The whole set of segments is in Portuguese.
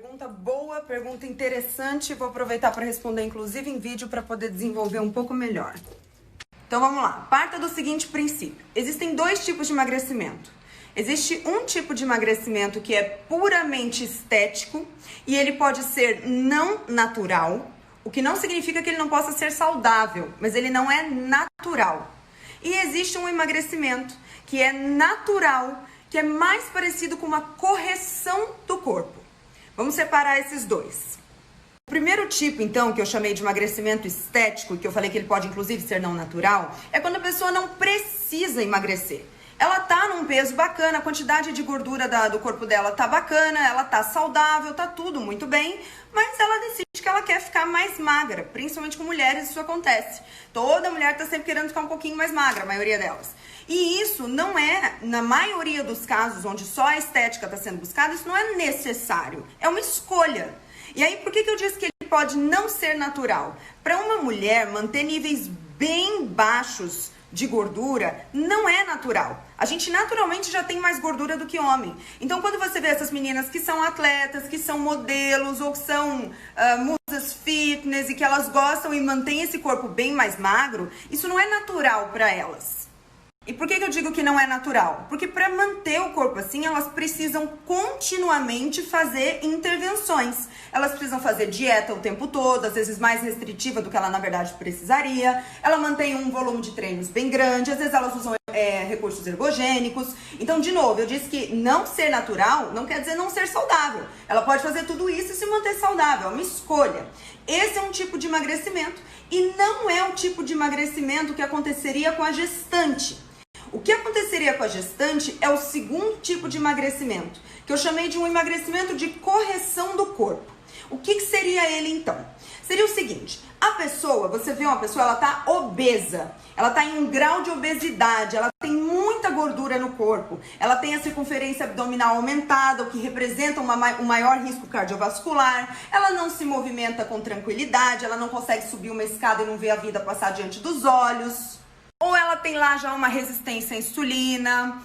Pergunta boa, pergunta interessante. Vou aproveitar para responder, inclusive, em vídeo para poder desenvolver um pouco melhor. Então, vamos lá. Parta do seguinte princípio. Existem dois tipos de emagrecimento. Existe um tipo de emagrecimento que é puramente estético e ele pode ser não natural, o que não significa que ele não possa ser saudável, mas ele não é natural. E existe um emagrecimento que é natural, que é mais parecido com uma correção do corpo. Vamos separar esses dois. O primeiro tipo, então, que eu chamei de emagrecimento estético, que eu falei que ele pode, inclusive, ser não natural, é quando a pessoa não precisa emagrecer. Ela tá num peso bacana, a quantidade de gordura do corpo dela tá bacana, ela tá saudável, tá tudo muito bem, mas ela decide que ela quer ficar mais magra, principalmente com mulheres isso acontece. Toda mulher tá sempre querendo ficar um pouquinho mais magra, a maioria delas. E isso não é, na maioria dos casos onde só a estética está sendo buscada, isso não é necessário, é uma escolha. E aí, por que eu disse que ele pode não ser natural? Para uma mulher manter níveis bem baixos de gordura não é natural. A gente naturalmente já tem mais gordura do que homem. Então, quando você vê essas meninas que são atletas, que são modelos ou que são musas fitness e que elas gostam e mantêm esse corpo bem mais magro, isso não é natural para elas. E por que eu digo que não é natural? Porque para manter o corpo assim, elas precisam continuamente fazer intervenções. Elas precisam fazer dieta o tempo todo, às vezes mais restritiva do que ela na verdade precisaria. Ela mantém um volume de treinos bem grande, às vezes elas usam recursos ergogênicos. Então, de novo, eu disse que não ser natural não quer dizer não ser saudável. Ela pode fazer tudo isso e se manter saudável, é uma escolha. Esse é um tipo de emagrecimento e não é o tipo de emagrecimento que aconteceria com a gestante. O que aconteceria com a gestante é o segundo tipo de emagrecimento, que eu chamei de um emagrecimento de correção do corpo. O que seria ele então? Seria o seguinte, a pessoa, você vê uma pessoa, ela tá obesa, ela tá em um grau de obesidade, ela tem muita gordura no corpo, ela tem a circunferência abdominal aumentada, o que representa um maior risco cardiovascular, ela não se movimenta com tranquilidade, ela não consegue subir uma escada e não ver a vida passar diante dos olhos. Ou ela tem lá já uma resistência à insulina,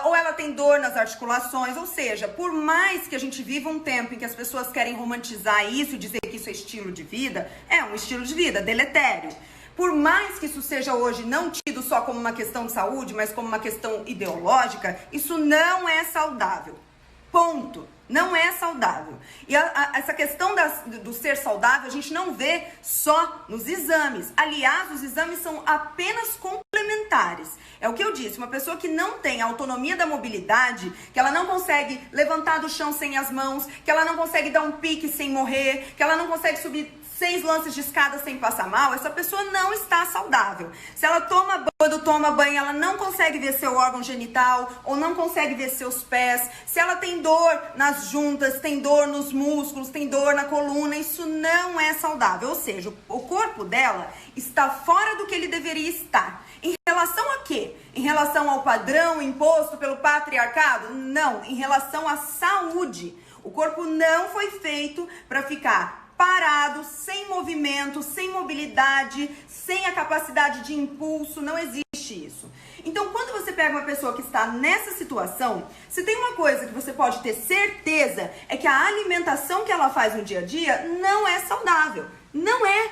ou ela tem dor nas articulações, ou seja, por mais que a gente viva um tempo em que as pessoas querem romantizar isso e dizer que isso é estilo de vida, é um estilo de vida deletério. Por mais que isso seja hoje não tido só como uma questão de saúde, mas como uma questão ideológica, isso não é saudável. Ponto. Não é saudável. E essa questão do ser saudável a gente não vê só nos exames. Aliás, os exames são apenas complementares. É o que eu disse, uma pessoa que não tem a autonomia da mobilidade, que ela não consegue levantar do chão sem as mãos, que ela não consegue dar um pique sem morrer, que ela não consegue subir 6 lances de escada sem passar mal, essa pessoa não está saudável. Se ela toma banho, ela não consegue ver seu órgão genital ou não consegue ver seus pés. Se ela tem dor nas juntas, tem dor nos músculos, tem dor na coluna, isso não é saudável. Ou seja, o corpo dela está fora do que ele deveria estar. Em relação a quê? Em relação ao padrão imposto pelo patriarcado? Não, em relação à saúde. O corpo não foi feito para ficar parado, sem movimento, sem mobilidade, sem a capacidade de impulso, não existe isso. Então, quando você pega uma pessoa que está nessa situação, se tem uma coisa que você pode ter certeza, é que a alimentação que ela faz no dia a dia não é saudável. Não é.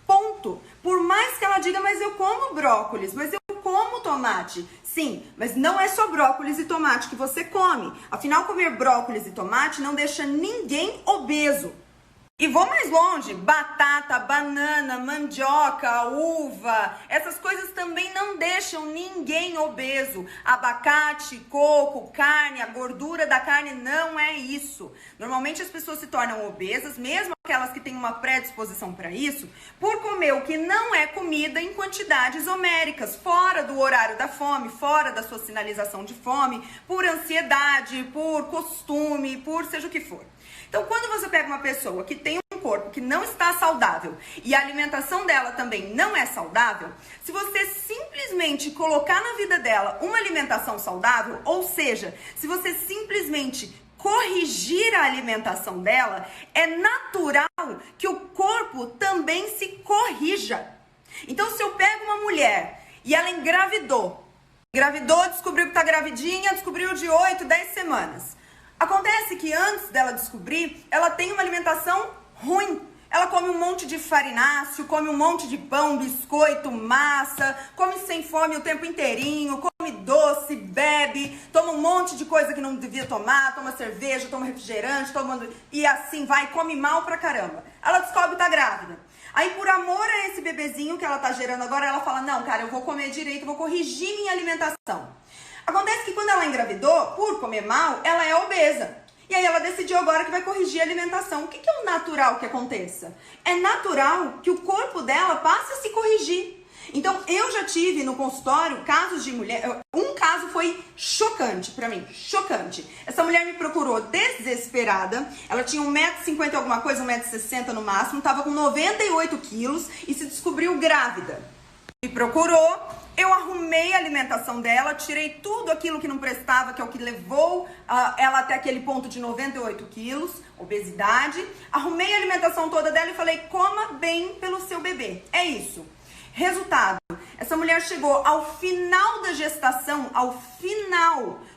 Ponto. Por mais que ela diga, mas eu como brócolis, mas eu como tomate. Sim, mas não é só brócolis e tomate que você come. Afinal, comer brócolis e tomate não deixa ninguém obeso. E vou mais longe, batata, banana, mandioca, uva, essas coisas também não deixam ninguém obeso. Abacate, coco, carne, a gordura da carne não é isso. Normalmente as pessoas se tornam obesas, mesmo aquelas que têm uma predisposição para isso, por comer o que não é comida em quantidades homéricas, fora do horário da fome, fora da sua sinalização de fome, por ansiedade, por costume, por seja o que for. Então, quando você pega uma pessoa que tem um corpo que não está saudável e a alimentação dela também não é saudável, se você simplesmente colocar na vida dela uma alimentação saudável, ou seja, se você simplesmente corrigir a alimentação dela, é natural que o corpo também se corrija. Então, se eu pego uma mulher e ela engravidou, descobriu que está gravidinha, descobriu de 8, 10 semanas. Acontece que antes dela descobrir, ela tem uma alimentação ruim. Ela come um monte de farináceo, come um monte de pão, biscoito, massa, come sem fome o tempo inteirinho, come doce, bebe, toma um monte de coisa que não devia tomar, toma cerveja, toma refrigerante, e assim vai, come mal pra caramba. Ela descobre que tá grávida. Aí, por amor a esse bebezinho que ela tá gerando agora, ela fala, não, cara, eu vou comer direito, vou corrigir minha alimentação. Acontece que quando ela engravidou, por comer mal, ela é obesa. E aí ela decidiu agora que vai corrigir a alimentação. O que é o natural que aconteça? É natural que o corpo dela passe a se corrigir. Então, eu já tive no consultório casos de mulher... Um caso foi chocante pra mim, chocante. Essa mulher me procurou desesperada. Ela tinha 1,50 m alguma coisa, 1,60 m no máximo. Tava com 98 quilos e se descobriu grávida. Me procurou, eu arrumei a alimentação dela, tirei tudo aquilo que não prestava, que é o que levou ela até aquele ponto de 98 quilos, obesidade. Arrumei a alimentação toda dela e falei, coma bem pelo seu bebê. É isso. Resultado, essa mulher chegou ao final da gestação,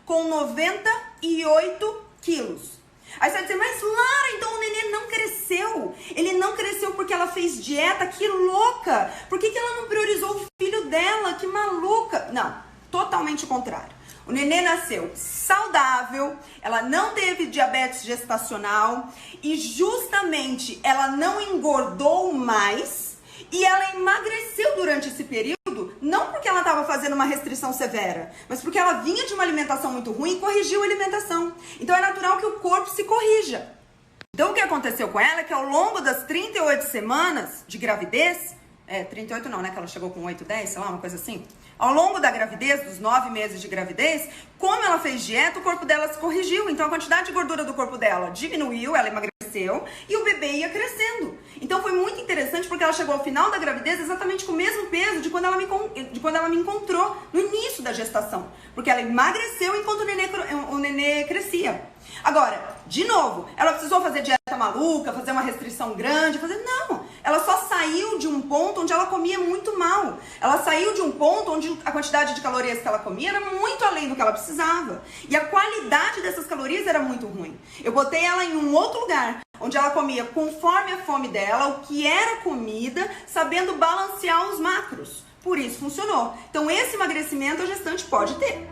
com 98 quilos. Aí você vai dizer, mas Lara, então o nenê não cresceu. Ele não cresceu porque ela fez dieta, que louca. Por que ela não priorizou o filho dela, que maluca. Não, totalmente o contrário. O nenê nasceu saudável, ela não teve diabetes gestacional e justamente ela não engordou mais e ela emagreceu durante esse período, não porque ela estava fazendo uma restrição severa, mas porque ela vinha de uma alimentação muito ruim e corrigiu a alimentação. Então é natural que o corpo se corrija. Então o que aconteceu com ela é que ao longo das 38 semanas de gravidez, 38 não, né, que ela chegou com 8, 10, sei lá, uma coisa assim. Ao longo da gravidez, dos 9 meses de gravidez, como ela fez dieta, o corpo dela se corrigiu. Então a quantidade de gordura do corpo dela diminuiu, ela emagreceu e o bebê ia crescendo. Então foi muito interessante porque ela chegou ao final da gravidez exatamente com o mesmo peso de quando ela me encontrou no início da gestação. Porque ela emagreceu enquanto o nenê crescia. Agora, de novo, ela precisou fazer dieta maluca, fazer uma restrição grande, não. Ela só saiu de um ponto onde ela comia muito mal. Ela saiu de um ponto onde a quantidade de calorias que ela comia era muito além do que ela precisava. E a qualidade dessas calorias era muito ruim. Eu botei ela em um outro lugar, onde ela comia conforme a fome dela, o que era comida, sabendo balancear os macros. Por isso funcionou. Então esse emagrecimento a gestante pode ter.